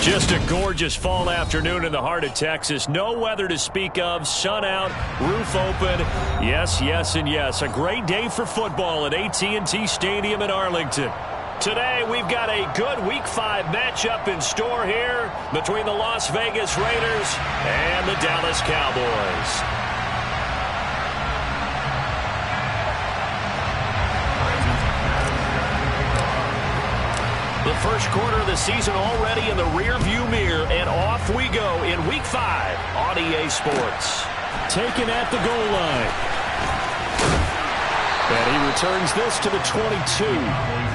Just a gorgeous fall afternoon in the heart of Texas. No weather to speak of. Sun out, roof open. Yes, yes, and yes. A great day for football at AT&T Stadium in Arlington. Today, we've got a good Week 5 matchup in store here between the Las Vegas Raiders and the Dallas Cowboys. The first quarter of the season already in the rear-view mirror, and off we go in Week 5 on EA Sports. Taken at the goal line. And he returns this to the 22.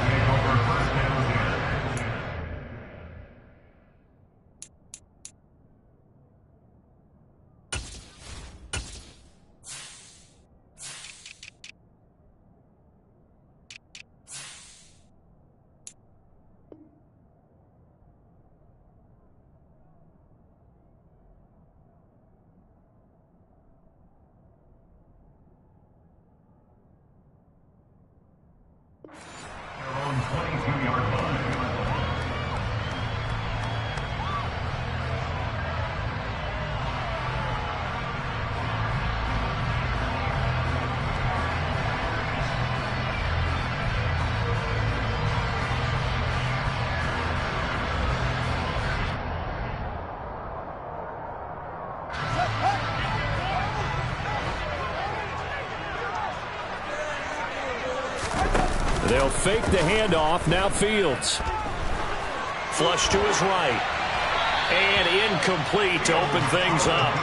They'll fake the handoff. Now Fields. Flush to his right. And incomplete to open things up.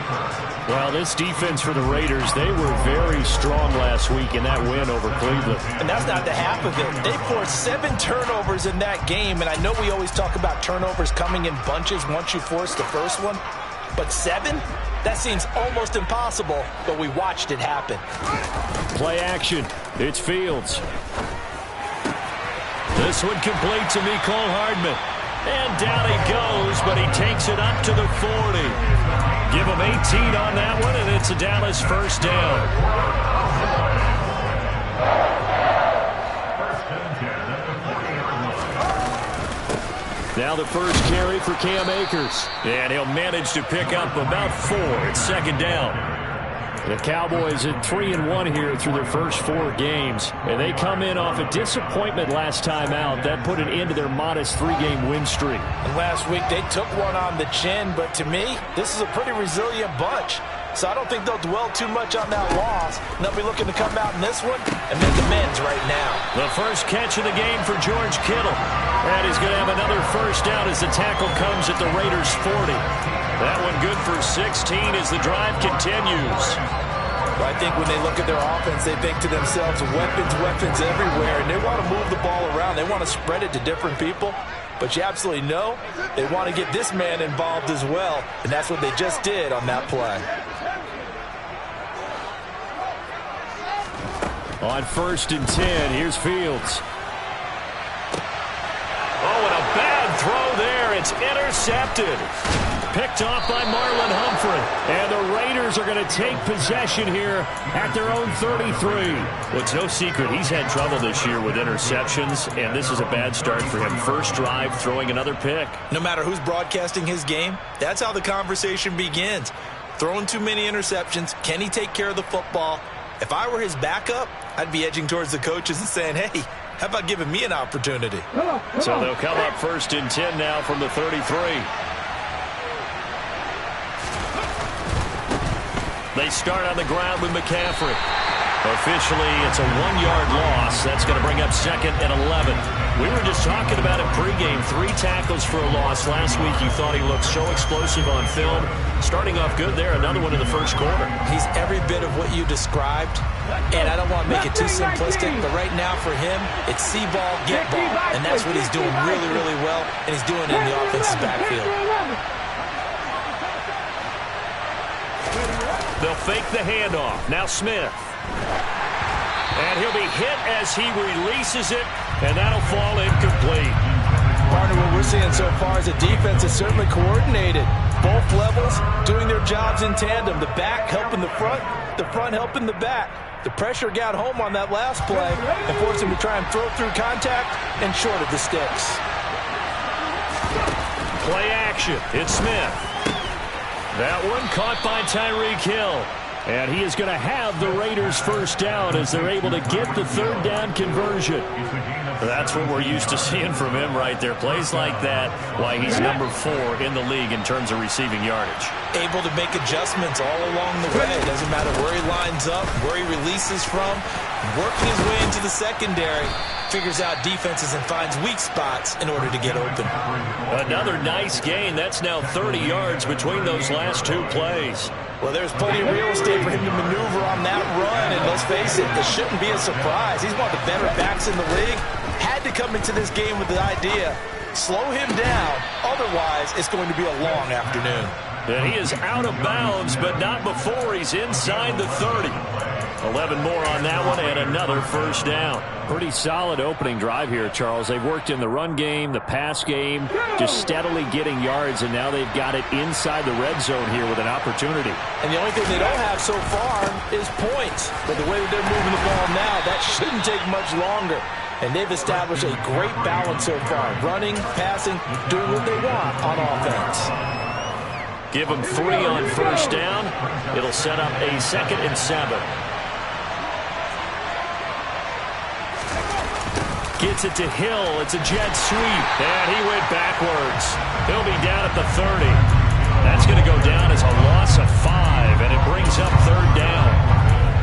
Well, this defense for the Raiders, they were very strong last week in that win over Cleveland. And that's not the half of it. They forced 7 turnovers in that game. And I know we always talk about turnovers coming in bunches once you force the first one. But 7? That seems almost impossible. But we watched it happen. Play action. It's Fields. This one complete to Mecole Hardman. And down he goes, but he takes it up to the 40. Give him 18 on that one, and it's a Dallas first down. Now the first carry for Cam Akers. And he'll manage to pick up about 4. It's second down. The Cowboys at 3-1 here through their first 4 games. And they come in off a disappointment last time out. That put an end to their modest 3-game win streak. And last week they took one on the chin, but to me, this is a pretty resilient bunch. So I don't think they'll dwell too much on that loss. And they'll be looking to come out in this one and make amends right now. The first catch of the game for George Kittle. And he's going to have another first down as the tackle comes at the Raiders' 40. That one good for 16 as the drive continues. I think when they look at their offense, they think to themselves, weapons, weapons everywhere, and they want to move the ball around. They want to spread it to different people, but you absolutely know they want to get this man involved as well, and that's what they just did on that play. On 1st and 10, here's Fields. Oh, and a bad throw there. It's intercepted. Picked off by Marlon Humphrey. And the Raiders are going to take possession here at their own 33. Well, it's no secret he's had trouble this year with interceptions, and this is a bad start for him. First drive, throwing another pick. No matter who's broadcasting his game, that's how the conversation begins. Throwing too many interceptions. Can he take care of the football? If I were his backup, I'd be edging towards the coaches and saying, hey, how about giving me an opportunity? So they'll come up 1st and 10 now from the 33. They start on the ground with McCaffrey. Officially, it's a 1-yard loss. That's going to bring up 2nd and 11. We were just talking about it pregame. 3 tackles for a loss last week. You thought he looked so explosive on film. Starting off good there. Another one in the first quarter. He's every bit of what you described. And I don't want to make it too simplistic, but right now for him, it's see ball, get ball. And that's what he's doing really, really well. And he's doing it in the offensive backfield. They'll fake the handoff. Now Smith. And he'll be hit as he releases it, and that'll fall incomplete. Partner, what we're seeing so far is a defense is certainly coordinated. Both levels doing their jobs in tandem. The back helping the front helping the back. The pressure got home on that last play and forced him to try and throw through contact and short of the sticks. Play action. It's Smith. That one caught by Tyreek Hill. And he is going to have the Raiders first down as they're able to get the third down conversion. That's what we're used to seeing from him right there. Plays like that, why he's number 4 in the league in terms of receiving yardage. Able to make adjustments all along the way. It doesn't matter where he lines up, where he releases from. Working his way into the secondary. Figures out defenses and finds weak spots in order to get open. Another nice gain. That's now 30 yards between those last 2 plays. Well, there's plenty of real estate for him to maneuver on that run, and let's face it, it shouldn't be a surprise. He's one of the better backs in the league. Had to come into this game with the idea, slow him down, otherwise it's going to be a long afternoon. And he is out of bounds, but not before he's inside the 30. 11 more on that one and another first down. Pretty solid opening drive here, Charles. They've worked in the run game, the pass game, just steadily getting yards, and now they've got it inside the red zone here with an opportunity. And the only thing they don't have so far is points. But the way that they're moving the ball now, that shouldn't take much longer. And they've established a great balance so far. Running, passing, doing what they want on offense. Give them 3 on first down. It'll set up a 2nd and 7. Gets it to Hill. It's a jet sweep. And he went backwards. He'll be down at the 30. That's going to go down as a loss of 5, and it brings up 3rd down.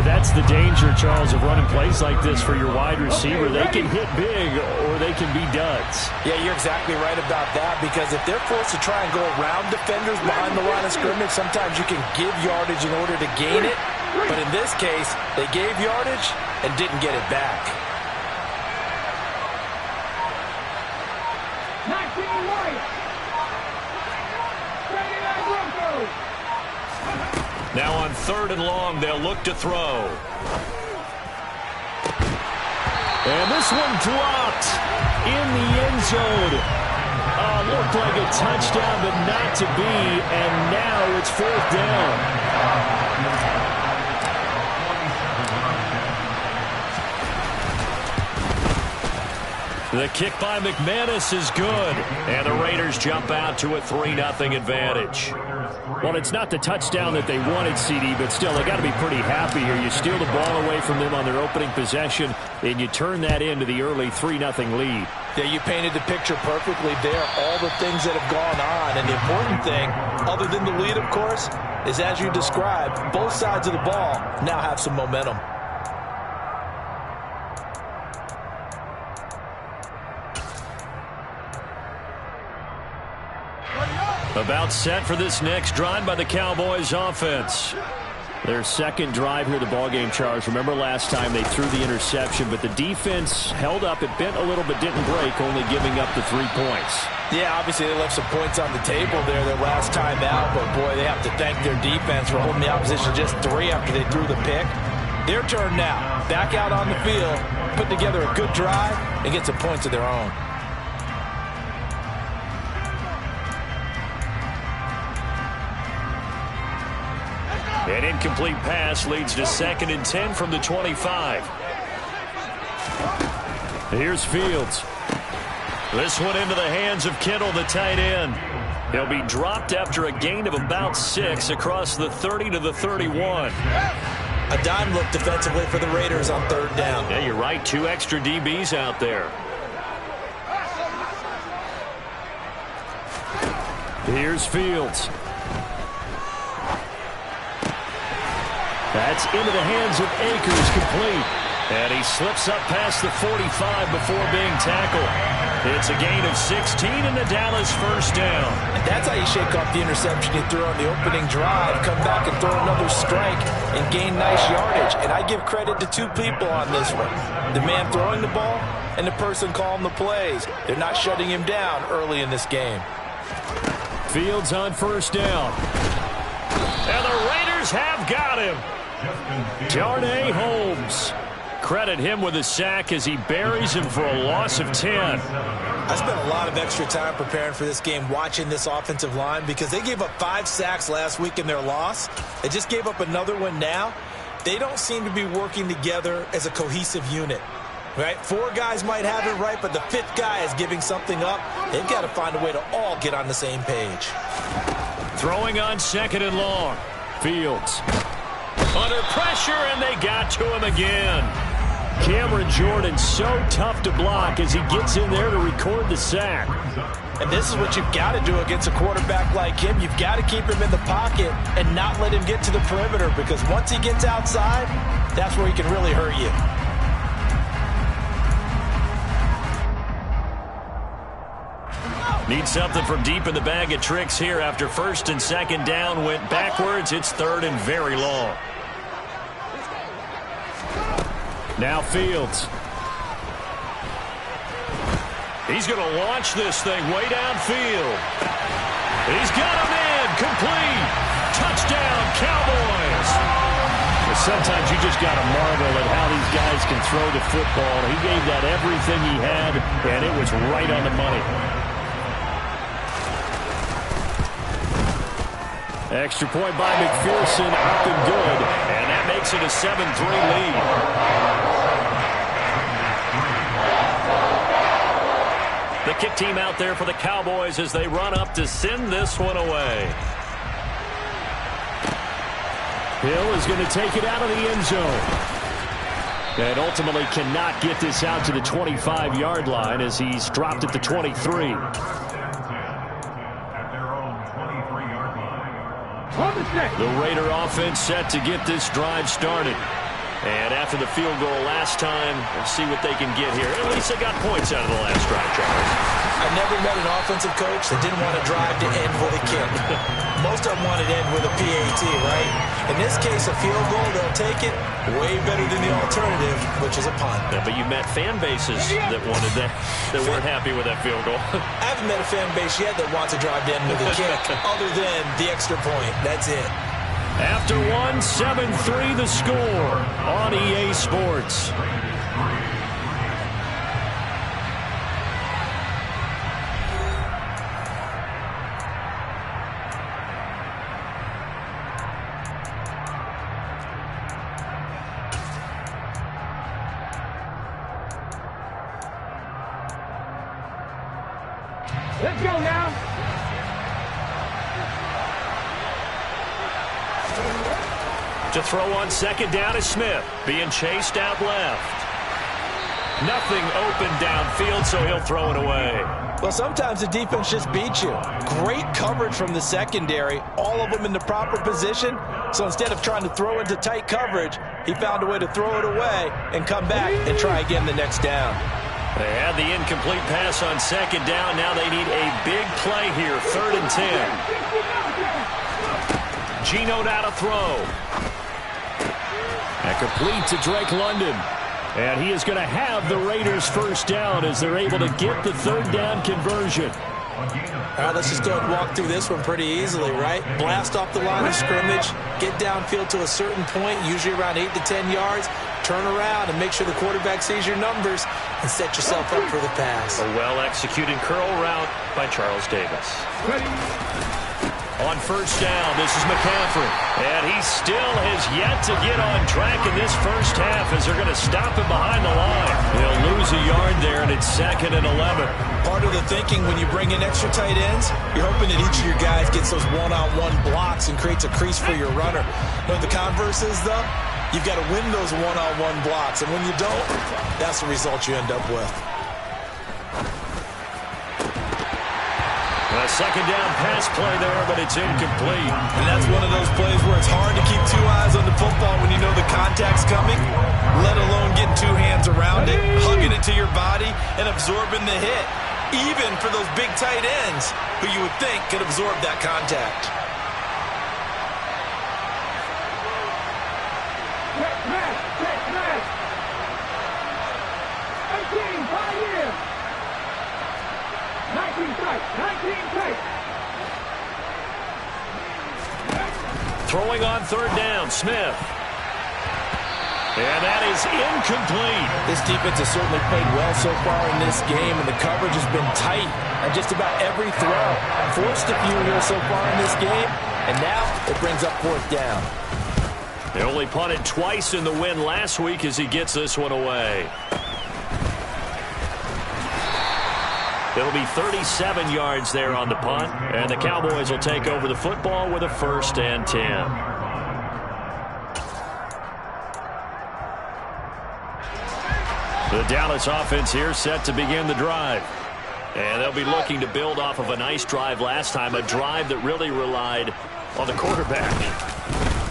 That's the danger, Charles, of running plays like this for your wide receiver. They can hit big or they can be duds. Yeah, you're exactly right about that, because if they're forced to try and go around defenders behind the line of scrimmage, sometimes you can give yardage in order to gain it. But in this case, they gave yardage and didn't get it back. Now on 3rd and long, they'll look to throw. And this one dropped in the end zone. Looked like a touchdown, but not to be. And now it's 4th down. The kick by McManus is good. And the Raiders jump out to a 3-0 advantage. Well, it's not the touchdown that they wanted, CD, but still, they got to be pretty happy here. You steal the ball away from them on their opening possession, and you turn that into the early 3-0 lead. Yeah, you painted the picture perfectly there, all the things that have gone on. And the important thing, other than the lead, of course, is as you described, both sides of the ball now have some momentum. About set for this next drive by the Cowboys offense. Their 2nd drive here, the ballgame, Charles. Remember last time they threw the interception, but the defense held up. It bent a little but didn't break, only giving up the 3 points. Yeah, obviously they left some points on the table there their last time out, but boy, they have to thank their defense for holding the opposition just 3 after they threw the pick. Their turn now. Back out on the field, put together a good drive, and get some points of their own. An incomplete pass leads to 2nd and 10 from the 25. Here's Fields. This one into the hands of Kittle, the tight end. He'll be dropped after a gain of about 6 across the 30 to the 31. A dime look defensively for the Raiders on 3rd down. Yeah, you're right. 2 extra DBs out there. Here's Fields. That's into the hands of Akers, complete. And he slips up past the 45 before being tackled. It's a gain of 16 and the Dallas first down. And that's how you shake off the interception you threw on the opening drive. Come back and throw another strike and gain nice yardage. And I give credit to 2 people on this one. The man throwing the ball and the person calling the plays. They're not shutting him down early in this game. Fields on first down. And the Raiders have got him. Darnay Holmes. Credit him with a sack as he buries him for a loss of 10. I spent a lot of extra time preparing for this game watching this offensive line because they gave up 5 sacks last week in their loss. They just gave up another one now. They don't seem to be working together as a cohesive unit. Right? 4 guys might have it right, but the 5th guy is giving something up. They've got to find a way to all get on the same page. Throwing on 2nd and long. Fields. Under pressure, and they got to him again. Cameron Jordan so tough to block as he gets in there to record the sack. And this is what you've got to do against a quarterback like him. You've got to keep him in the pocket and not let him get to the perimeter, because once he gets outside, that's where he can really hurt you. Need something from deep in the bag of tricks here after 1st and 2nd down went backwards. It's 3rd and very long. Now Fields. He's going to launch this thing way downfield. He's got him in. Complete. Touchdown, Cowboys. Sometimes you just got to marvel at how these guys can throw the football. He gave that everything he had, and it was right on the money. Extra point by McPherson, up and good, and that makes it a 7-3 lead. The kick team out there for the Cowboys as they run up to send this one away. Hill is going to take it out of the end zone. And ultimately cannot get this out to the 25-yard line as he's dropped at the 23. The Raider offense set to get this drive started. And after the field goal last time, we'll see what they can get here. At least they got points out of the last drive, Charles. I've never met an offensive coach that didn't want to drive to end with a kick. Most of them wanted to end with a PAT, right? In this case, a field goal, they'll take it way better than the alternative, which is a punt. Yeah, but you met fan bases that wanted that weren't happy with that field goal. I haven't met a fan base yet that wants to drive to end with a kick other than the extra point. That's it. After 7-3 the score on EA Sports. Let's go now. To throw on 2nd down is Smith, being chased out left. Nothing open downfield, so he'll throw it away. Well, sometimes the defense just beats you. Great coverage from the secondary, all of them in the proper position. So instead of trying to throw into tight coverage, he found a way to throw it away and come back and try again the next down. They had the incomplete pass on 2nd down. Now they need a big play here, 3rd and 10. Geno now to throw. And complete to Drake London. And he is going to have the Raiders' first down as they're able to get the 3rd down conversion. All right, let's just go ahead and walk through this one pretty easily, right? Blast off the line of scrimmage, get downfield to a certain point, usually around 8 to 10 yards, turn around and make sure the quarterback sees your numbers and set yourself up for the pass. A well-executed curl route by Charles Davis. On 1st down, this is McCaffrey. And he still has yet to get on track in this first half as they're going to stop him behind the line. He'll lose a yard there, and it's 2nd and 11. Part of the thinking when you bring in extra tight ends, you're hoping that each of your guys gets those one-on-one blocks and creates a crease for your runner. But the converse is, though, you've got to win those one-on-one blocks. And when you don't, that's the result you end up with. A 2nd down pass play there, but it's incomplete. And that's one of those plays where it's hard to keep 2 eyes on the football when you know the contact's coming, let alone getting 2 hands around it, hugging it to your body, and absorbing the hit, even for those big tight ends who you would think could absorb that contact. Check, 18, 5 years. 19 tight. Throwing on 3rd down, Smith. And that is incomplete. This defense has certainly played well so far in this game, and the coverage has been tight on just about every throw. Forced a few here so far in this game, and now it brings up 4th down. They only punted twice in the win last week as he gets this one away. It'll be 37 yards there on the punt, and the Cowboys will take over the football with a 1st and 10. The Dallas offense here set to begin the drive. And they'll be looking to build off of a nice drive last time, a drive that really relied on the quarterback.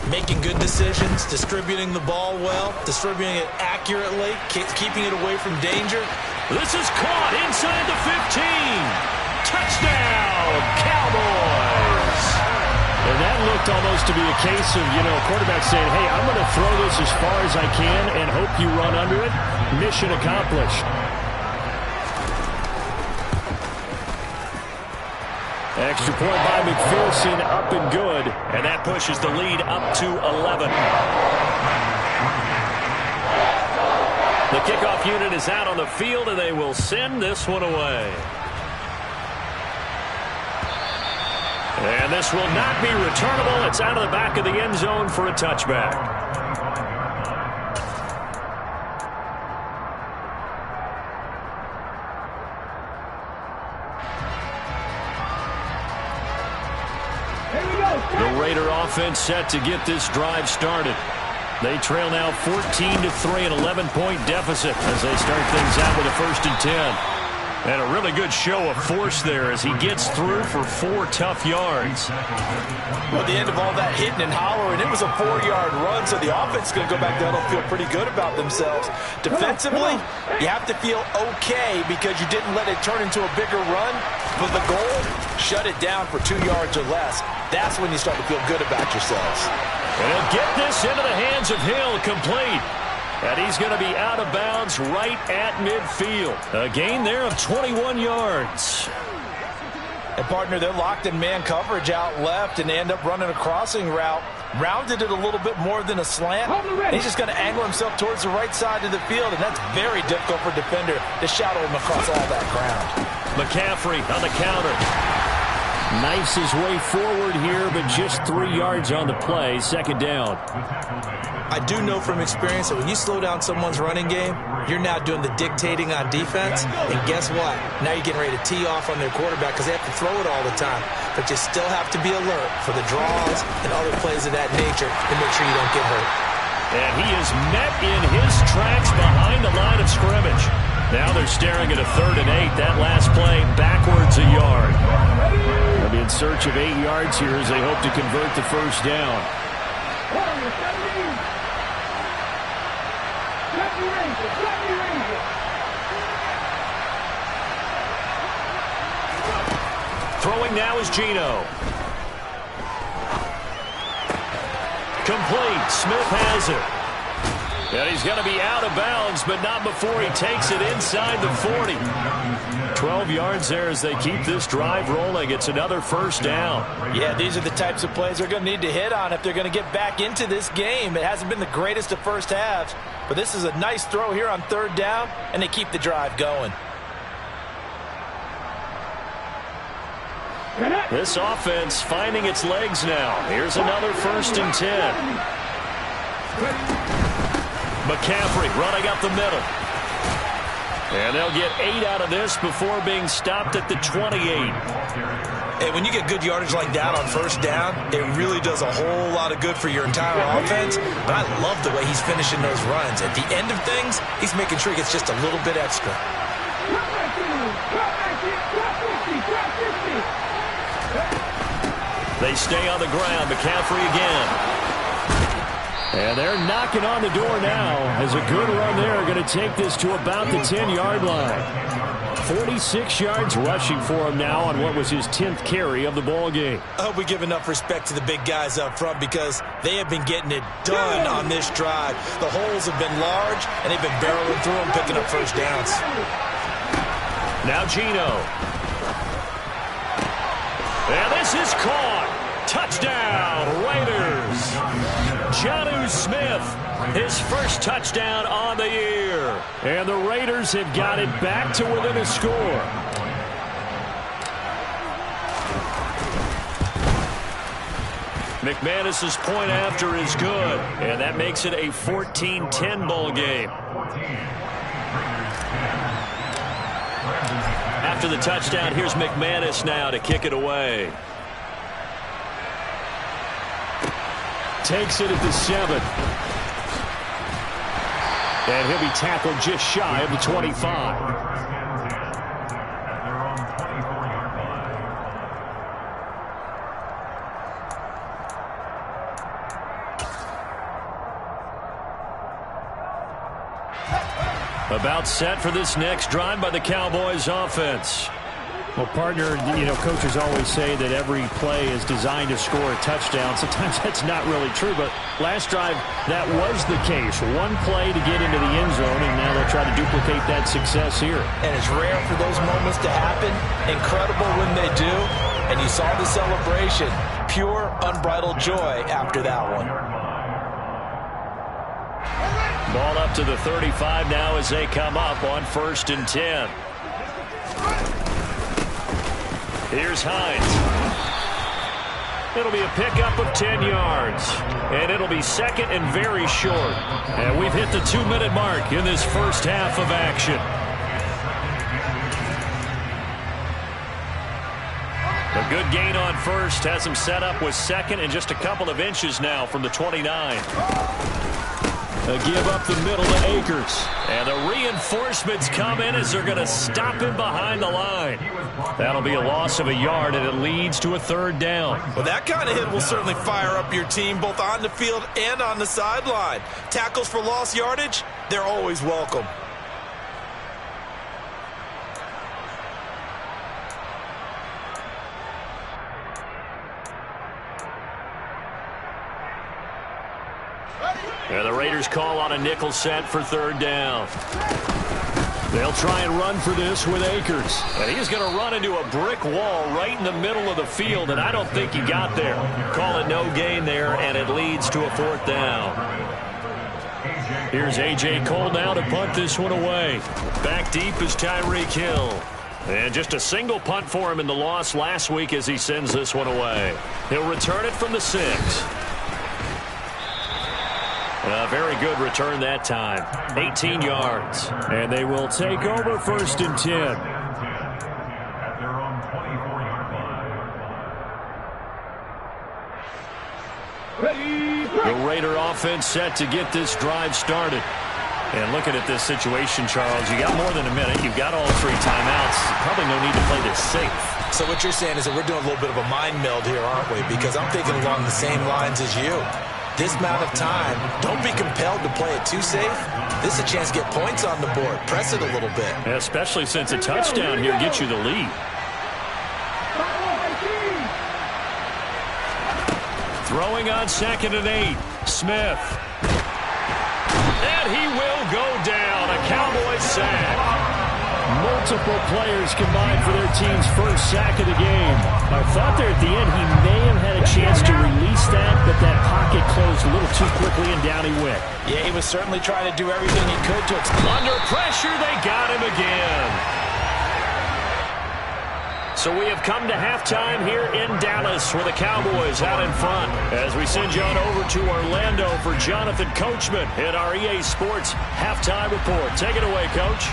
Making good decisions, distributing the ball well, distributing it accurately, keeping it away from danger. This is caught inside the 15. Touchdown, Cowboys. And that looked almost to be a case of, quarterback saying, hey, I'm going to throw this as far as I can and hope you run under it. Mission accomplished. Extra point by McPherson, up and good. And that pushes the lead up to 11. The kickoff unit is out on the field, and they will send this one away. And this will not be returnable. It's out of the back of the end zone for a touchback. The Raider offense set to get this drive started. They trail now 14-3, an 11-point deficit as they start things out with a 1st and 10. And a really good show of force there as he gets through for 4 tough yards. Well, at the end of all that hitting and hollering, it was a 4-yard run, so the offense is going to go back down and feel pretty good about themselves. Defensively, you have to feel okay because you didn't let it turn into a bigger run. For the goal, shut it down for 2 yards or less. That's when you start to feel good about yourselves. And he'll get this into the hands of Hill, complete. And he's going to be out of bounds right at midfield. A gain there of 21 yards. And, partner, they're locked in man coverage out left, and they end up running a crossing route. Rounded it a little bit more than a slant. He's just going to angle himself towards the right side of the field, and that's very difficult for a defender to shadow him across all that ground. McCaffrey on the counter. Knifes his way forward here, but just 3 yards on the play. 2nd down. I do know from experience that when you slow down someone's running game, you're now doing the dictating on defense. And guess what? Now you're getting ready to tee off on their quarterback because they have to throw it all the time. But you still have to be alert for the draws and other plays of that nature to make sure you don't get hurt. And he is met in his tracks behind the line of scrimmage. Now they're staring at a 3rd and 8. That last play backwards a yard. They'll be in search of 8 yards here as they hope to convert the 1st down. Throwing now is Geno. Complete. Smith has it. And he's going to be out of bounds, but not before he takes it inside the 40. 12 yards there as they keep this drive rolling. It's another 1st down. Yeah, these are the types of plays they're going to need to hit on if they're going to get back into this game. It hasn't been the greatest of first halves, but this is a nice throw here on 3rd down, and they keep the drive going. This offense finding its legs now. Here's another 1st and 10. McCaffrey running up the middle. And they'll get 8 out of this before being stopped at the 28. Hey, when you get good yardage like that on 1st down, it really does a whole lot of good for your entire offense. But I love the way he's finishing those runs. At the end of things, he's making sure he gets just a little bit extra. They stay on the ground. McCaffrey again. And they're knocking on the door now as a good run there going to take this to about the 10-yard line. 46 yards rushing for him now on what was his 10th carry of the ball game. I hope we give enough respect to the big guys up front because they have been getting it done on this drive. The holes have been large, and they've been barreling through them, picking up 1st downs. Now Geno. And this is caught. Touchdown, Raiders. Jonnu Smith, his 1st touchdown on the year. And the Raiders have got it back to within a score. McManus's point after is good. And that makes it a 14-10 ball game. After the touchdown, here's McManus now to kick it away. Takes it at the 7. And he'll be tackled just shy of the 25. About set for this next drive by the Cowboys offense. Well, partner, coaches always say that every play is designed to score a touchdown. Sometimes that's not really true, but last drive, that was the case. One play to get into the end zone, and now they'll try to duplicate that success here. And it's rare for those moments to happen. Incredible when they do. And you saw the celebration. Pure, unbridled joy after that one. Ball up to the 35 now as they come up on 1st and 10. Here's Hines. It'll be a pickup of 10 yards. And it'll be second and very short. And we've hit the 2-minute mark in this first half of action. A good gain on first has him set up with second and just a couple of inches now from the 29. A give up the middle to Akers. And the reinforcements come in as they're going to stop him behind the line. That'll be a loss of a yard, and it leads to a 3rd down. Well, that kind of hit will certainly fire up your team both on the field and on the sideline. Tackles for lost yardage, they're always welcome. And the Raiders call on a nickel set for 3rd down. They'll try and run for this with Akers. And he's going to run into a brick wall right in the middle of the field, and I don't think he got there. Call it no gain there, and it leads to a 4th down. Here's A.J. Cole now to punt this one away. Back deep is Tyreek Hill. And just a single punt for him in the loss last week as he sends this one away. He'll return it from the 6. A very good return that time. 18 yards. And they will take over 1st and 10. The Raider offense set to get this drive started. And looking at this situation, Charles, you got more than a minute. You've got all 3 timeouts. Probably no need to play this safe. So what you're saying is that we're doing a little bit of a mind meld here, aren't we? Because I'm thinking along the same lines as you. This amount of time, don't be compelled to play it too safe. This is a chance to get points on the board. Press it a little bit. Especially since a touchdown here gets you the lead. Throwing on 2nd and 8. Smith. And he will go down. A Cowboys sack. Multiple players combined for their team's first sack of the game. I thought there at the end he may have had a chance to release that, but that pocket closed a little too quickly and down he went. Yeah, he was certainly trying to do everything he could to extend. Under pressure, they got him again. So we have come to halftime here in Dallas with the Cowboys out in front. As we send you on over to Orlando for Jonathan Coachman in our EA Sports Halftime Report. Take it away, Coach.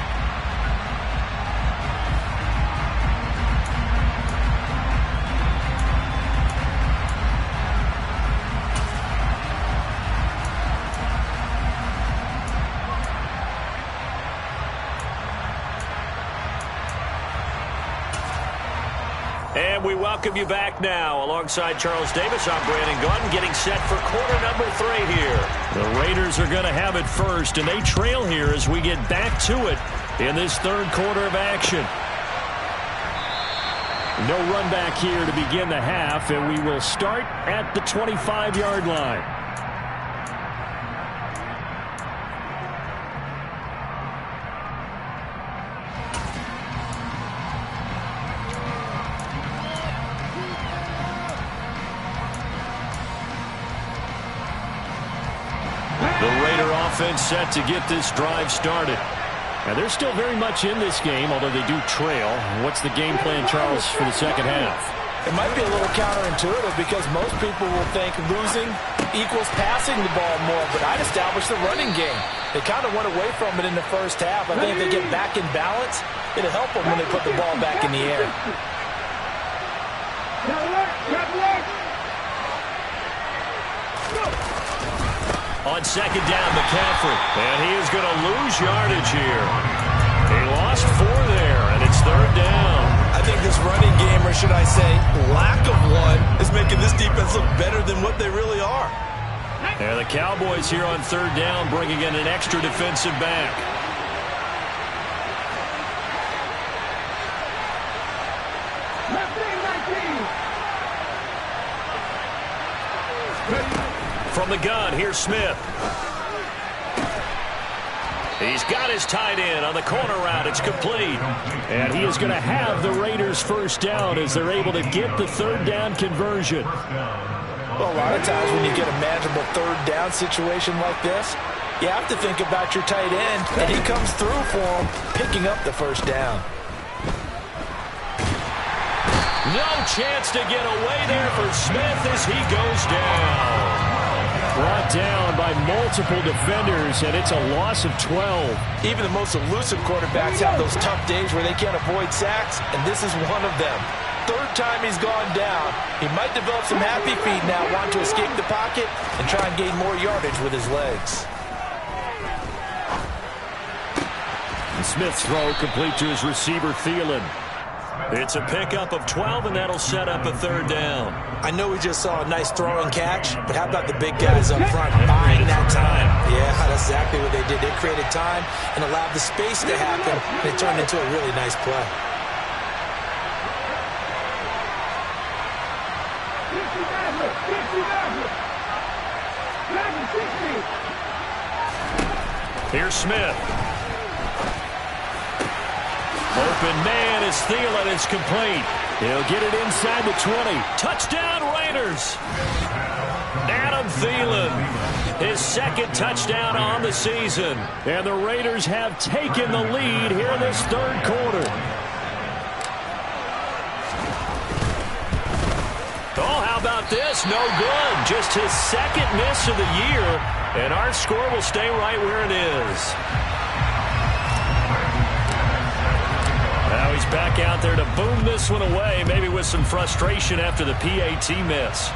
And we welcome you back now. Alongside Charles Davis, I'm Brandon Gunn, getting set for quarter number 3 here. The Raiders are going to have it first, and they trail here as we get back to it in this 3rd quarter of action. No run back here to begin the half, and we will start at the 25-yard line. Offense set to get this drive started. Now they're still very much in this game, although they do trail. What's the game plan, Charles, for the second half? It might be a little counterintuitive because most people will think losing equals passing the ball more, but I'd establish the running game. They kind of went away from it in the first half. I think if they get back in balance, it'll help them when they put the ball back in the air. On second down, McCaffrey. And he is going to lose yardage here. He lost 4 there, and it's third down. I think this running game, or should I say lack of one, is making this defense look better than what they really are. And the Cowboys here on third down bringing in an extra defensive back. From the gun, here's Smith. He's got his tight end on the corner route. It's complete. And he is going to have the Raiders first down as they're able to get the third down conversion. Well, a lot of times when you get a manageable third down situation like this, you have to think about your tight end, and he comes through for him, picking up the first down. No chance to get away there for Smith as he goes down. Brought down by multiple defenders, and it's a loss of 12. Even the most elusive quarterbacks have those tough days where they can't avoid sacks, and this is one of them. Third time he's gone down. He might develop some happy feet now, wanting to escape the pocket and try and gain more yardage with his legs. And Smith's throw complete to his receiver, Thielen. It's a pickup of 12, and that'll set up a third down. I know we just saw a nice throw and catch, but how about the big guys up front buying that time? Yeah, that's exactly what they did. They created time and allowed the space to happen, and it turned into a really nice play. Here's Smith. Open man is Thielen. It's complete. He'll get it inside the 20. Touchdown, Raiders. Adam Thielen, his second touchdown on the season. And the Raiders have taken the lead here in this third quarter. Oh, how about this? No good. Just his second miss of the year. And our score will stay right where it is. Now he's back out there to boom this one away, maybe with some frustration after the PAT miss.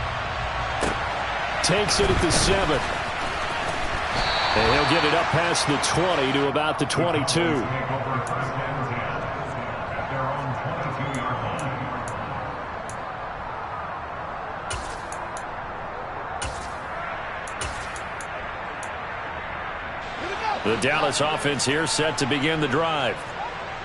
Takes it at the 7. And he'll get it up past the 20 to about the 22. The Dallas offense here set to begin the drive.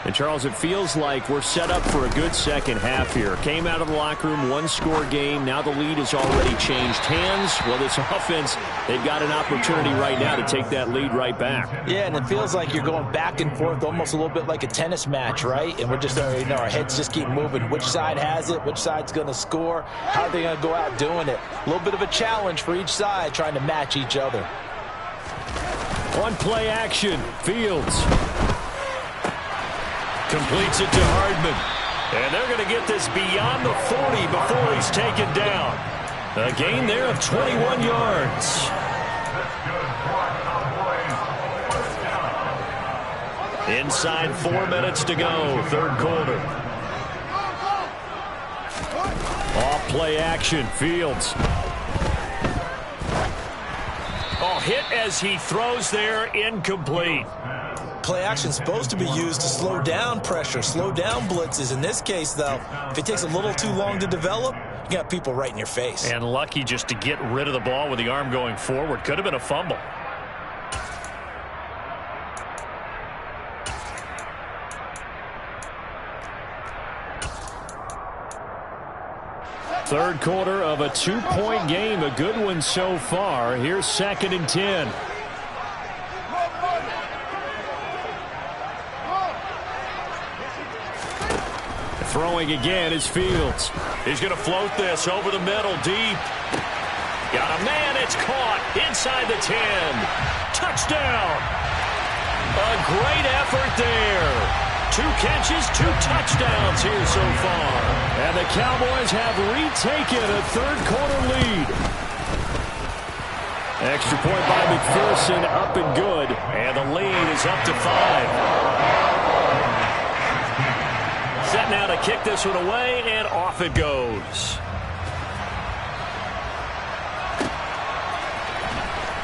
And, Charles, it feels like we're set up for a good second half here. Came out of the locker room, one-score game. Now the lead has already changed hands. Well, this offense, they've got an opportunity right now to take that lead right back. Yeah, and it feels like you're going back and forth almost a little bit like a tennis match, right? And we're just, our heads just keep moving. Which side has it? Which side's going to score? How are they going to go out doing it? A little bit of a challenge for each side trying to match each other. On play action, Fields. Completes it to Hardman. And they're going to get this beyond the 40 before he's taken down. A gain there of 21 yards. Inside 4 minutes to go, third quarter. Off play action, Fields. Oh, hit as he throws there, incomplete. Play action is supposed to be used to slow down pressure, slow down blitzes. In this case, though, if it takes a little too long to develop, you got people right in your face. And lucky just to get rid of the ball with the arm going forward. Could have been a fumble. Third quarter of a 2-point game, a good one so far. Here's 2nd and 10. Throwing again is Fields. He's going to float this over the middle, deep. Got a man, it's caught inside the 10. Touchdown. A great effort there. 2 catches, 2 touchdowns here so far. And the Cowboys have retaken a third quarter lead. Extra point by McPherson, up and good. And the lead is up to 5. Set now to kick this one away, and off it goes.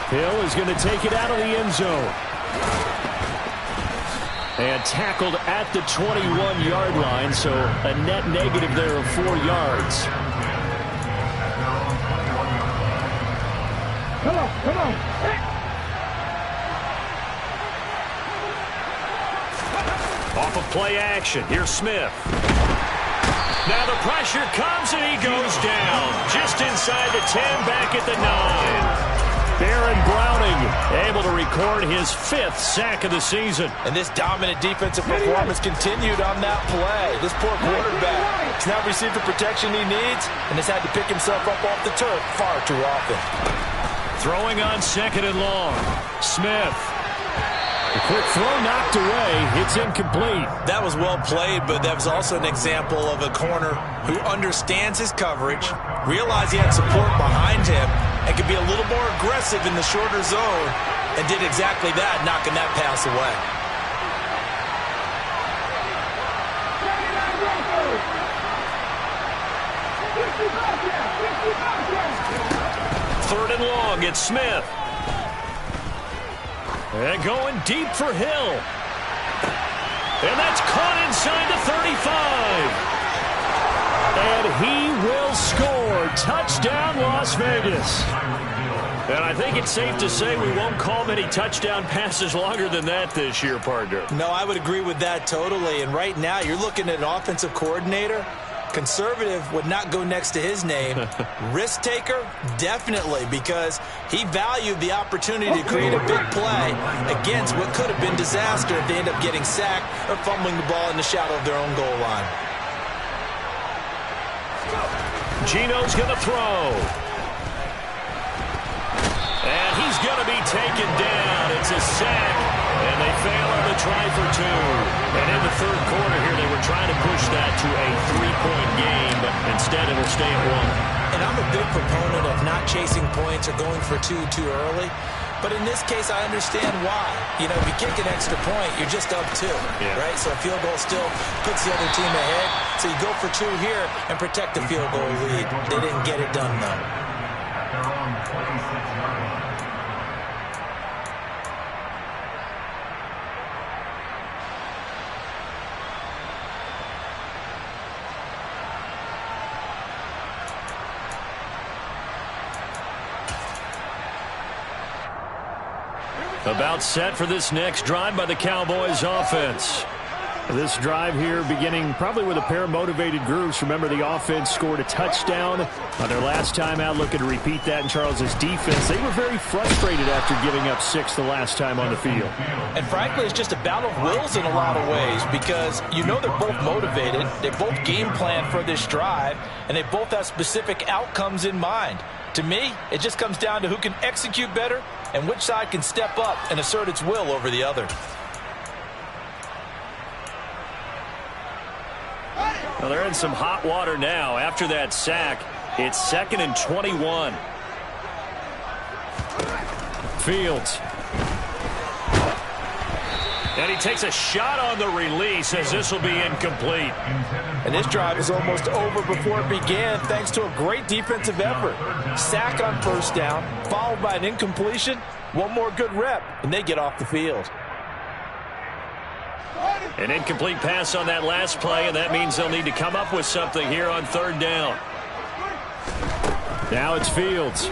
Hill is going to take it out of the end zone. And tackled at the 21-yard line, so a net negative there of 4 yards. Come on, come on. Off of play action. Here's Smith. Now the pressure comes and he goes down. Just inside the 10, back at the 9. Baron Browning able to record his 5th sack of the season. And this dominant defensive performance continued on that play. This poor quarterback has now received the protection he needs and has had to pick himself up off the turf far too often. Throwing on 2nd and long. Smith. A quick throw knocked away. It's incomplete. That was well played, but that was also an example of a corner who understands his coverage, realized he had support behind him, and could be a little more aggressive in the shorter zone, and did exactly that, knocking that pass away. Third and long, it's Smith. And going deep for Hill. And that's caught inside the 35. And he will score. Touchdown, Las Vegas. And I think it's safe to say we won't call many touchdown passes longer than that this year, partner. No, I would agree with that totally. And right now, you're looking at an offensive coordinator. Conservative would not go next to his name. Risk taker, definitely, because he valued the opportunity to create a big play against what could have been disaster if they end up getting sacked or fumbling the ball in the shadow of their own goal line. Gino's going to throw. And he's going to be taken down. It's a sack, and they fail on the try for 2. And in the third quarter here, they were trying to push that to a 3-point game, but instead it'll stay at 1. And I'm a big proponent of not chasing points or going for 2 too early. But in this case, I understand why. You know, if you kick an extra point, you're just up 2, right? So a field goal still puts the other team ahead. So you go for 2 here and protect the field goal lead. They didn't get it done, though. About set for this next drive by the Cowboys offense. This drive here beginning probably with a pair of motivated groups. Remember, the offense scored a touchdown on their last time out. Looking to repeat that in Charles's defense. They were very frustrated after giving up 6 the last time on the field. And frankly, it's just a battle of wills in a lot of ways because you know they're both motivated. They both game plan for this drive, and they both have specific outcomes in mind. To me, it just comes down to who can execute better and which side can step up and assert its will over the other. Well, they're in some hot water now. After that sack, it's 2nd and 21. Fields. And he takes a shot on the release as this will be incomplete. And this drive is almost over before it began thanks to a great defensive effort. Sack on first down, followed by an incompletion. One more good rep, and they get off the field. An incomplete pass on that last play, and that means they'll need to come up with something here on 3rd down. Now it's Fields.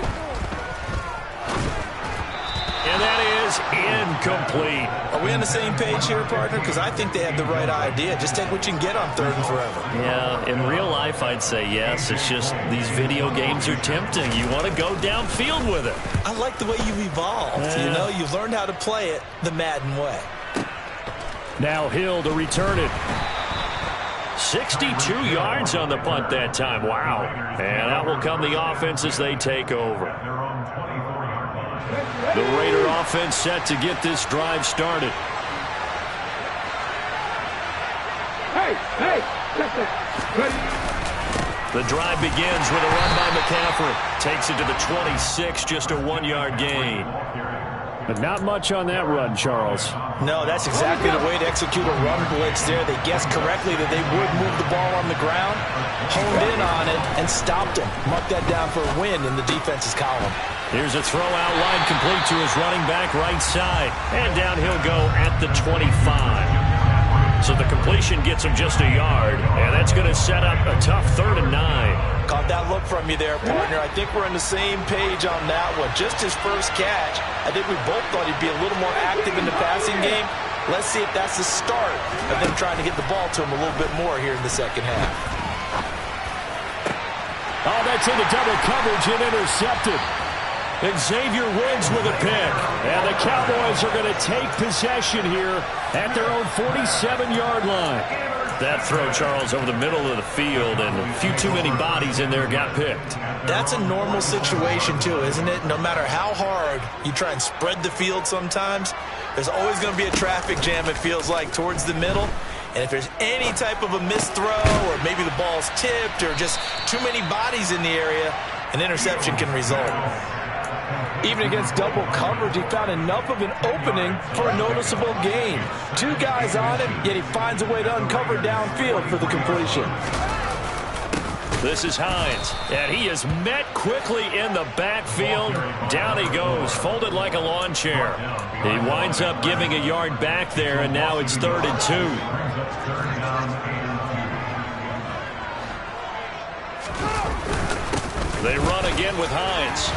And that is incomplete. Are we on the same page here, partner? Because I think they have the right idea. Just take what you can get on 3rd and forever. Yeah, in real life, I'd say yes. It's just these video games are tempting. You want to go downfield with it. I like the way you've evolved. You know, you've learned how to play it the Madden way. Now Hill to return it. 62 yards on the punt that time. Wow. And out will come the offense as they take over. The Raider offense set to get this drive started. Hey, check this. Ready? The drive begins with a run by McCaffrey. Takes it to the 26, just a 1-yard gain. But not much on that run, Charles. No, that's exactly the way to execute a run blitz there. They guessed correctly that they would move the ball on the ground, honed in on it, and stopped him. Mark that down for a win in the defense's column. Here's a throw out line complete to his running back right side. And down he'll go at the 25. So the completion gets him just a yard, and that's going to set up a tough 3rd and 9. Caught that look from you there, partner. I think we're on the same page on that one. Just his first catch. I think we both thought he'd be a little more active in the passing game. Let's see if that's the start of them trying to get the ball to him a little bit more here in the second half. Oh, that's into double coverage and intercepted. And Xavier Woods with a pick. And the Cowboys are going to take possession here at their own 47-yard line. That throw, Charles, over the middle of the field, and a few too many bodies in there got picked. That's a normal situation, too, isn't it? No matter how hard you try and spread the field sometimes, there's always going to be a traffic jam, it feels like, towards the middle. And if there's any type of a missed throw, or maybe the ball's tipped, or just too many bodies in the area, an interception can result. Even against double coverage, he found enough of an opening for a noticeable gain. 2 guys on him, yet he finds a way to uncover downfield for the completion. This is Hines, and he is met quickly in the backfield. Down he goes, folded like a lawn chair. He winds up giving a yard back there, and now it's 3rd and 2. They run again with Hines.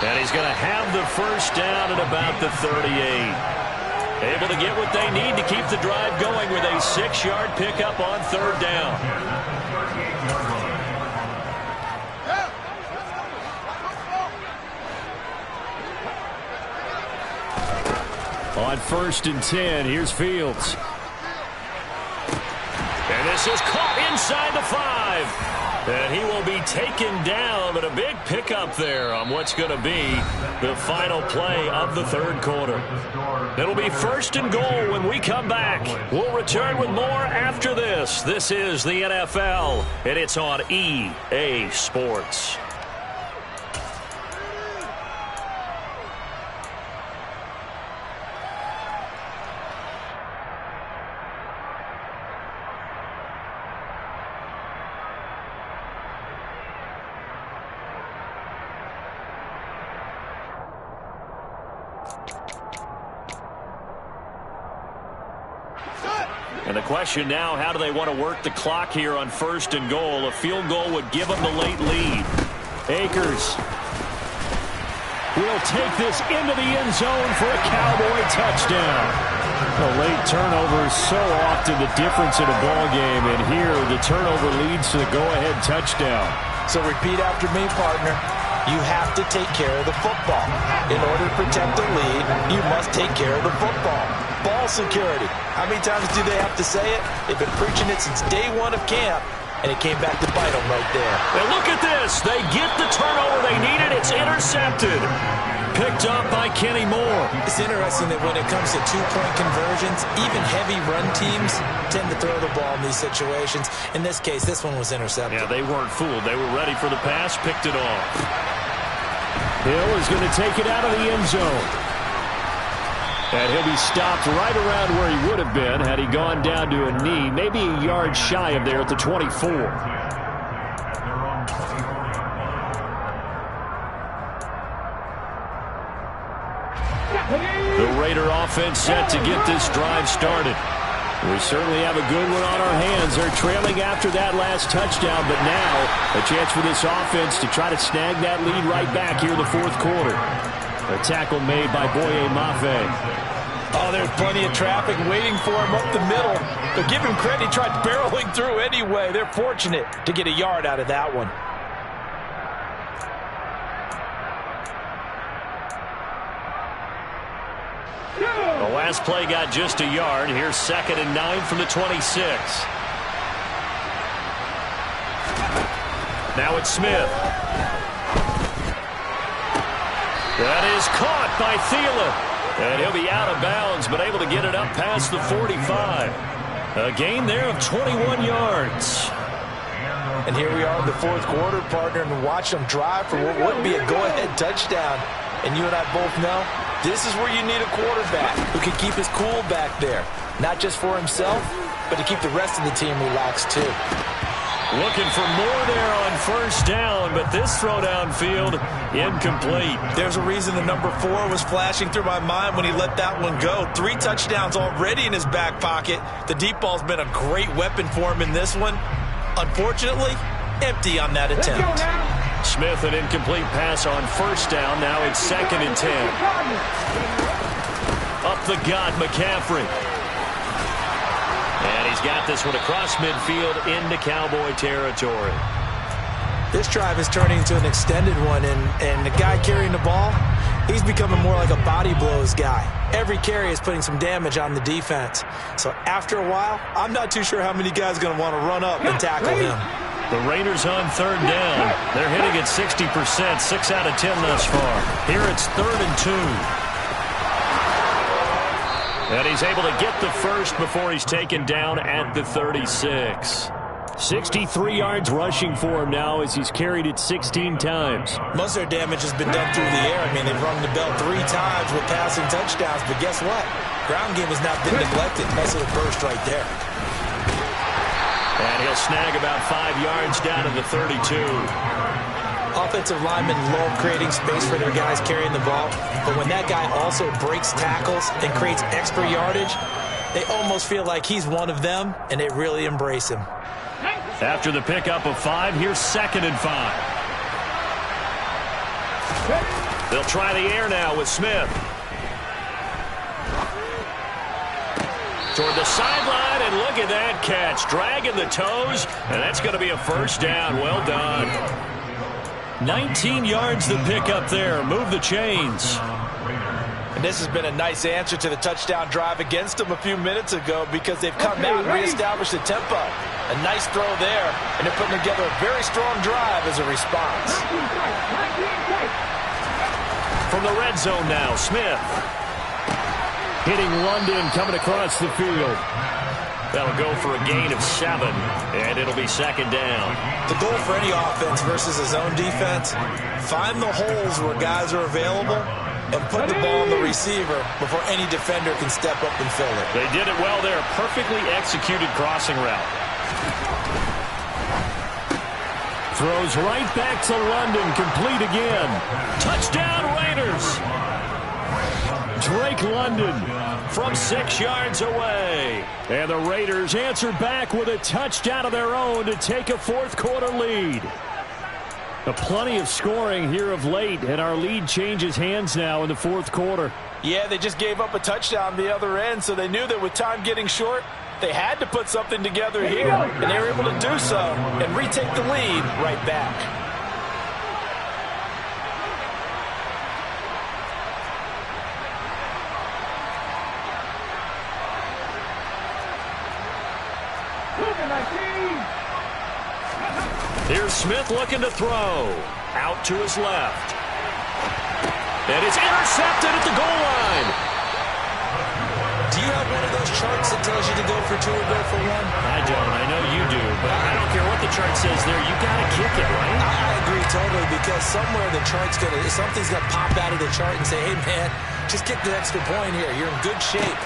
And he's going to have the first down at about the 38. Able to get what they need to keep the drive going with a 6-yard pickup on 3rd down. On 1st and 10, here's Fields. And this is caught inside the 5. And he will be taken down, but a big pickup there on what's going to be the final play of the 3rd quarter. It'll be 1st and goal when we come back. We'll return with more after this. This is the NFL, and it's on EA Sports. And the question now, how do they want to work the clock here on 1st and goal? A field goal would give them the late lead. Akers will take this into the end zone for a Cowboy touchdown. A late turnover is so often the difference in a ball game, and here the turnover leads to the go-ahead touchdown. So repeat after me, partner. You have to take care of the football. In order to protect the lead, you must take care of the football. Ball security. How many times do they have to say it? They've been preaching it since day 1 of camp, and it came back to bite them right there. And look at this. They get the turnover they needed. It's intercepted. Picked up by Kenny Moore. It's interesting that when it comes to 2-point conversions, even heavy run teams tend to throw the ball in these situations. In this case, this one was intercepted. Yeah, they weren't fooled. They were ready for the pass, picked it off. Hill is going to take it out of the end zone. And he'll be stopped right around where he would have been had he gone down to a knee, maybe a yard shy of there at the 24. The Raider offense set to get this drive started. We certainly have a good one on our hands. They're trailing after that last touchdown, but now a chance for this offense to try to snag that lead right back here in the 4th quarter. A tackle made by Boye Mafe. Oh, there's plenty of traffic waiting for him up the middle. But give him credit, he tried barreling through anyway. They're fortunate to get a yard out of that one. The last play got just a yard. Here's 2nd and 9 from the 26. Now it's Smith. That is caught by Thielen. And he'll be out of bounds, but able to get it up past the 45. A gain there of 21 yards. And here we are in the fourth quarter, partner, and watch them drive for what would be a go-ahead touchdown. And you and I both know this is where you need a quarterback who can keep his cool back there. Not just for himself, but to keep the rest of the team relaxed too. Looking for more there on first down, but this throw downfield incomplete. There's a reason the number 4 was flashing through my mind when he let that one go. 3 touchdowns already in his back pocket. The deep ball's been a great weapon for him in this one. Unfortunately, empty on that attempt. Smith, an incomplete pass on first down. Now it's 2nd and 10. Up the gut, McCaffrey. And he's got this one across midfield into Cowboy territory. This drive is turning into an extended one, and the guy carrying the ball, he's becoming more like a body blows guy. Every carry is putting some damage on the defense. So after a while, I'm not too sure how many guys are going to want to run up and tackle him. The Raiders on 3rd down. They're hitting at 60%, 6 out of 10 thus far. Here it's 3rd and 2. And he's able to get the first before he's taken down at the 36. 63 yards rushing for him now as he's carried it 16 times. Most of their damage has been done through the air. I mean, they've rung the bell 3 times with passing touchdowns, but guess what? Ground game has not been neglected. Nice little burst right there. And he'll snag about 5 yards down to the 32. Offensive linemen love creating space for their guys carrying the ball, but when that guy also breaks tackles and creates extra yardage, they almost feel like he's one of them, and they really embrace him. After the pickup of 5, here's 2nd and 5. They'll try the air now with Smith. Toward the sideline, and look at that catch. Dragging the toes, and that's going to be a first down. Well done. 19 yards the pickup there. Move the chains. And this has been a nice answer to the touchdown drive against them a few minutes ago because they've come out and reestablished the tempo. A nice throw there, and they're putting together a very strong drive as a response. From the red zone now, Smith. Hitting London coming across the field. That'll go for a gain of 7, and it'll be 2nd down. The goal for any offense versus a zone defense, find the holes where guys are available and put the ball on the receiver before any defender can step up and fill it. They did it well there. Perfectly executed crossing route. Throws right back to London. Complete again. Touchdown Raiders. Drake London from 6 yards away. And the Raiders answer back with a touchdown of their own to take a fourth quarter lead. Plenty of scoring here of late, and our lead changes hands now in the fourth quarter. Yeah, they just gave up a touchdown the other end, so they knew that with time getting short, they had to put something together here, and they were able to do so and retake the lead right back. Here's Smith looking to throw. Out to his left. And it's intercepted at the goal line. Do you have one of those charts that tells you to go for 2 or go for 1? I don't. I know you do. But I don't care what the chart says there. You got to kick it, right? I agree totally because somewhere the chart's going to, something's going to pop out of the chart and say, hey, man, just kick the extra point here. You're in good shape.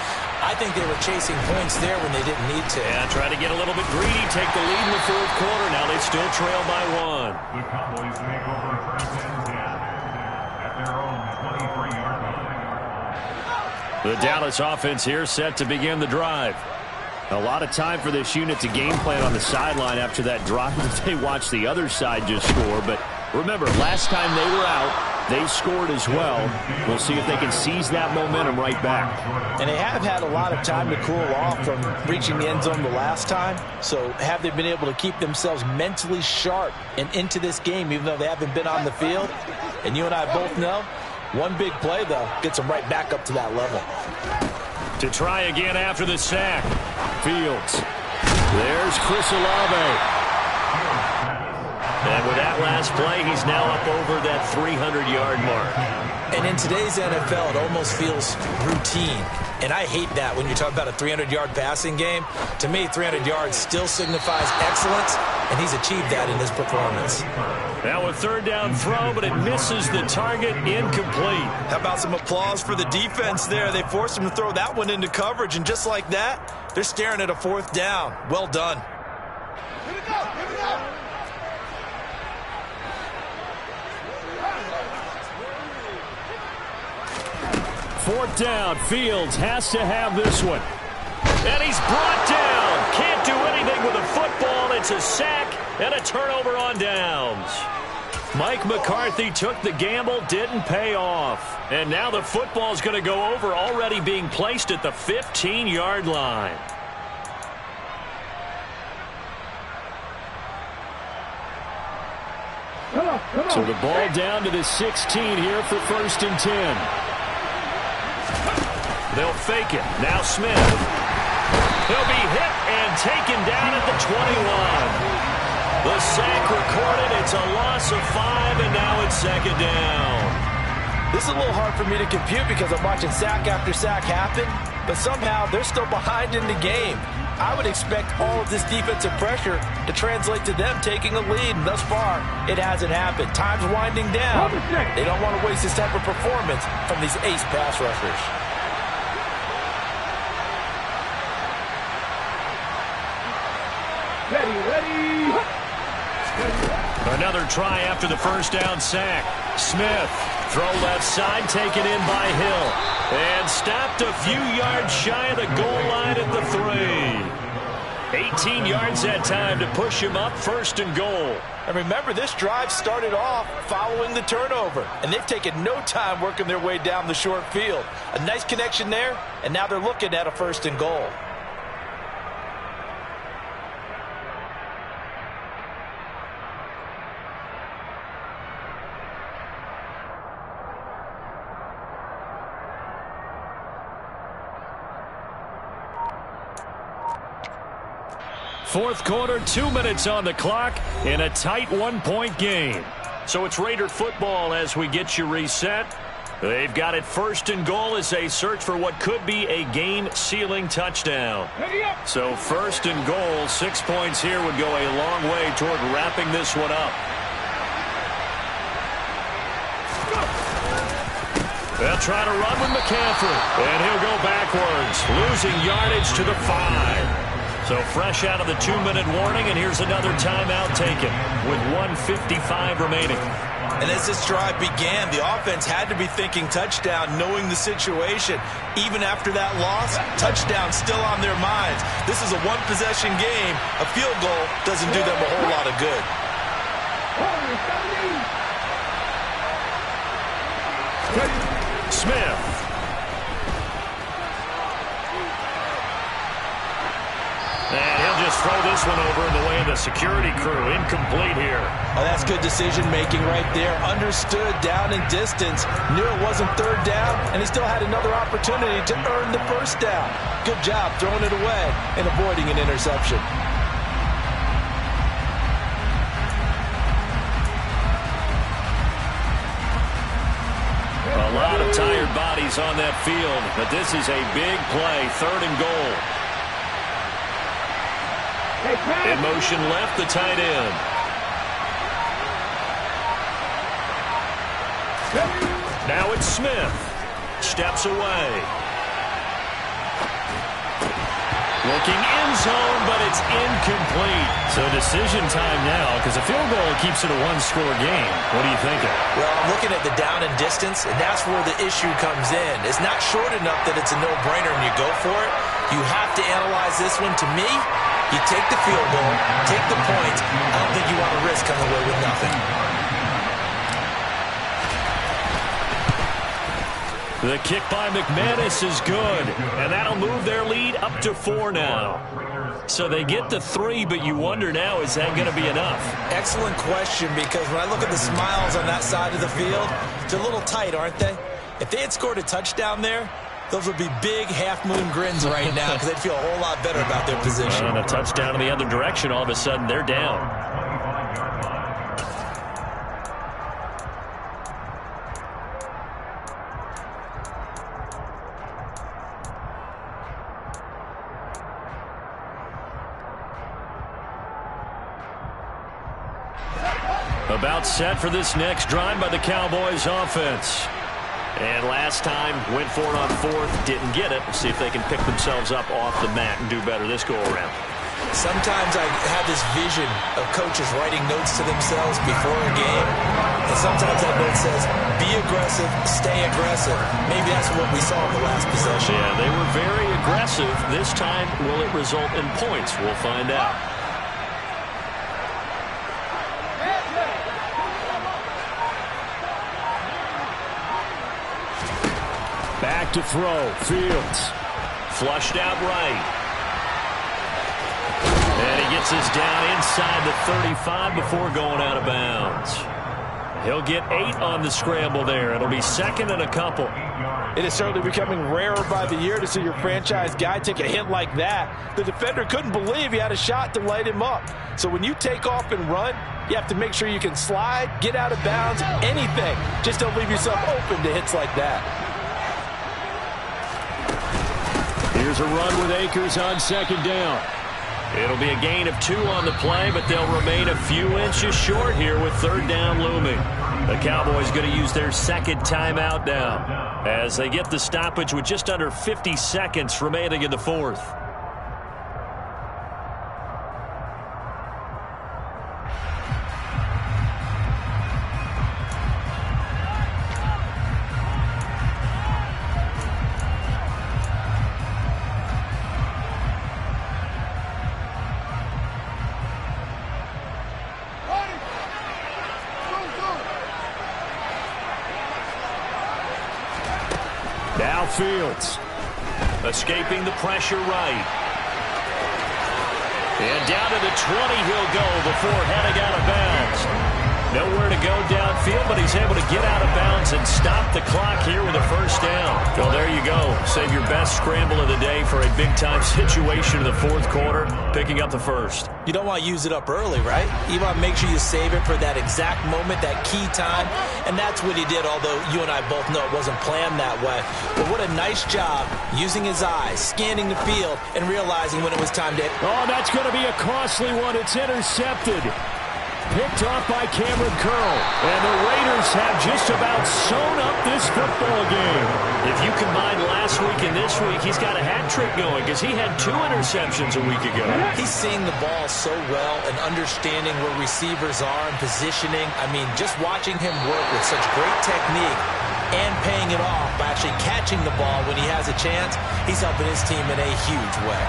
I think they were chasing points there when they didn't need to. Yeah, try to get a little bit greedy, take the lead in the fourth quarter. Now they still trail by 1. The Cowboys make over first and 10 at their own 23-yard line. The Dallas offense here set to begin the drive. A lot of time for this unit to game plan on the sideline after that drive that they watched the other side just score. But remember, last time they were out, they scored as well. We'll see if they can seize that momentum right back. And they have had a lot of time to cool off from reaching the end zone the last time. So have they been able to keep themselves mentally sharp and into this game, even though they haven't been on the field? And you and I both know, one big play, though, gets them right back up to that level. To try again after the sack. Fields. There's Chris Olave. And with that last play, he's now up over that 300-yard mark. And in today's NFL, it almost feels routine. And I hate that when you're talking about a 300-yard passing game. To me, 300 yards still signifies excellence, and he's achieved that in this performance. Now a third down throw, but it misses the target, incomplete. How about some applause for the defense there? They forced him to throw that one into coverage, and just like that, they're staring at a fourth down. Well done. Here we go. Here we go. Fourth down, Fields has to have this one. And he's brought down. Can't do anything with a football. It's a sack and a turnover on downs. Mike McCarthy took the gamble, didn't pay off. And now the football's going to go over, already being placed at the 15-yard line. So the ball down to the 16 here for 1st and 10. They'll fake it. Now Smith. He'll be hit and taken down at the 21. The sack recorded. It's a loss of 5, and now it's 2nd down. This is a little hard for me to compute because I'm watching sack after sack happen, but somehow they're still behind in the game. I would expect all of this defensive pressure to translate to them taking a lead, and thus far, it hasn't happened. Time's winding down. They don't want to waste this type of performance from these ace pass rushers. Another try after the first down sack. Smith, throw left side, taken in by Hill. And stopped a few yards shy of the goal line at the 3. 18 yards that time to push him up, 1st and goal. And remember, this drive started off following the turnover, and they've taken no time working their way down the short field. A nice connection there, and now they're looking at a 1st and goal. Fourth quarter, 2 minutes on the clock in a tight 1-point game. So it's Raider football as we get you reset. They've got it 1st and goal as they search for what could be a game-sealing touchdown. So 1st and goal, 6 points here would go a long way toward wrapping this one up. They'll try to run with McCaffrey, and he'll go backwards, losing yardage to the 5. So fresh out of the 2-minute warning, and here's another timeout taken with 1:55 remaining. And as this drive began, the offense had to be thinking touchdown, knowing the situation. Even after that loss, touchdown still on their minds. This is a one-possession game. A field goal doesn't do them a whole lot of good. Smith. And he'll just throw this one over in the way of the security crew. Incomplete here. Oh, that's good decision-making right there. Understood down and distance. Knew it wasn't 3rd down, and he still had another opportunity to earn the 1st down. Good job throwing it away and avoiding an interception. A lot of tired bodies on that field, but this is a big play. 3rd and goal. In motion left, the tight end. Now it's Smith. Steps away. Looking end zone, but it's incomplete. So decision time now, because a field goal keeps it a 1-score game. What are you thinking? Well, I'm looking at the down and distance, and that's where the issue comes in. It's not short enough that it's a no-brainer and you go for it. You have to analyze this one. To me, you take the field goal, take the points. I don't think you want to risk coming away with nothing. The kick by McManus is good, and that'll move their lead up to 4 now. So they get the 3, but you wonder now, is that going to be enough? Excellent question, because when I look at the smiles on that side of the field, they're a little tight, aren't they? If they had scored a touchdown there, those would be big half-moon grins right now because they'd feel a whole lot better about their position. And a touchdown in the other direction, all of a sudden they're down. About set for this next drive by the Cowboys offense. And last time, went for it on fourth, didn't get it. See if they can pick themselves up off the mat and do better this go-around. Sometimes I have this vision of coaches writing notes to themselves before a game. And sometimes that note says, be aggressive, stay aggressive. Maybe that's what we saw in the last possession. Yeah, they were very aggressive. This time, will it result in points? We'll find out. Back to throw. Fields. Flushed out right. And he gets us down inside the 35 before going out of bounds. He'll get 8 on the scramble there. It'll be second and a couple. It is certainly becoming rarer by the year to see your franchise guy take a hit like that. The defender couldn't believe he had a shot to light him up. So when you take off and run, you have to make sure you can slide, get out of bounds, anything. Just don't leave yourself open to hits like that. Here's a run with Akers on second down. It'll be a gain of 2 on the play, but they'll remain a few inches short here with third down looming. The Cowboys going to use their second timeout now as they get the stoppage with just under 50 seconds remaining in the fourth. Now Fields. Escaping the pressure right. And down to the 20 he'll go before heading out of bounds. Nowhere to go downfield, but he's able to get out of bounds and stop the clock here with a first down. Well, there you go. Save your best scramble of the day for a big-time situation in the fourth quarter, picking up the first. You don't want to use it up early, right? You want to make sure you save it for that exact moment, that key time, and that's what he did, although you and I both know it wasn't planned that way. But what a nice job using his eyes, scanning the field, and realizing when it was time to... Oh, that's going to be a costly one. It's intercepted. Picked off by Cameron Curl. And the Raiders have just about sewn up this football game. If you combine last week and this week, he's got a hat trick going because he had 2 interceptions a week ago. He's seeing the ball so well and understanding where receivers are and positioning. I mean, just watching him work with such great technique and paying it off by actually catching the ball when he has a chance, he's helping his team in a huge way.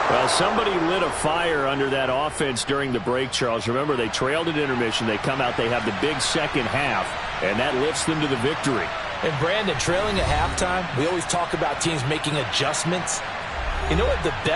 Well, somebody lit a fire under that offense during the break, Charles. Remember, they trailed at intermission. They come out, they have the big second half, and that lifts them to the victory. And Brandon, trailing at halftime, we always talk about teams making adjustments. You know what the best